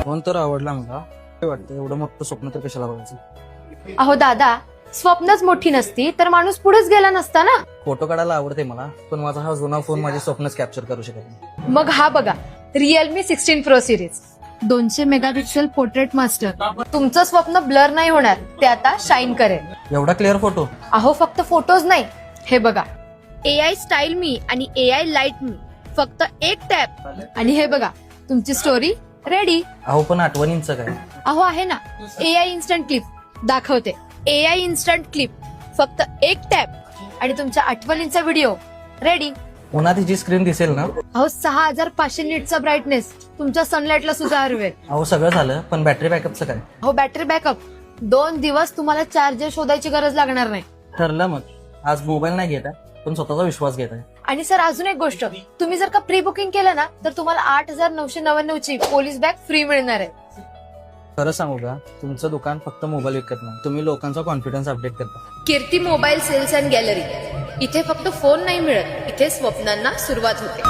Phone तर आवडला मला. काय वाटतं एवढं मोठं स्वप्न तर कशाला बघायचं. अहो दादा, स्वप्नच मोठी नसती तर माणूस पुढेच गेला नसता ना. फोटो काढायला आवडते मला, पण माझा हा जुना फोन माझे स्वप्नच कॅप्चर करू शकत नाही. मग हा बघा, Realme 16 pro series 200 megapixel portrait master. तुमचं स्वप्न ब्लर नाही होणार, ते आता शाईन करेल. एवढा क्लिअर फोटो. अहो फक्त फोटोज नाही, हे बघा, AI स्टाईल मी आणि AI लाईट मी, फक्त एक टॅप आणि हे बघा तुमची स्टोरी रेडी. अहो पण आठवणींचं काय. अहो आहे ना, AI इन्स्टंट क्लिप दाखवते. AI इन्स्टंट क्लिप, फक्त एक टॅप आणि तुमच्या आठवणींचा व्हिडिओ रेडी. पुन्हा तिची स्क्रीन दिसेल ना. अहो 6500 नीटचा ब्राईटनेस तुमच्या सनलाईटला सुद्धा हरवेल. अहो सगळं झालं, पण बॅटरी बॅकअपचं काय. अहो बॅटरी बॅकअप 2 दिवस तुम्हाला चार्जर शोधायची गरज लागणार नाही. ठरलं मग. आज मोबाईल नाही घेत आहे, पण स्वतःचा विश्वास घेत आहे. आणि सर अजून एक गोष्ट, तुम्ही जर का प्री बुकिंग केलं ना तर तुम्हाला 8999 ची पोलीस बॅग फ्री मिळणार आहे. खरं सांगू का, तुमचं दुकान फक्त मोबाईल विकत नाही, तुम्ही लोकांचा कॉन्फिडन्स अपडेट करता. कीर्ती मोबाईल सेल्स अँड गॅलरी. इथे फक्त फोन नाही मिळत, इथे स्वप्नांना सुरुवात होते.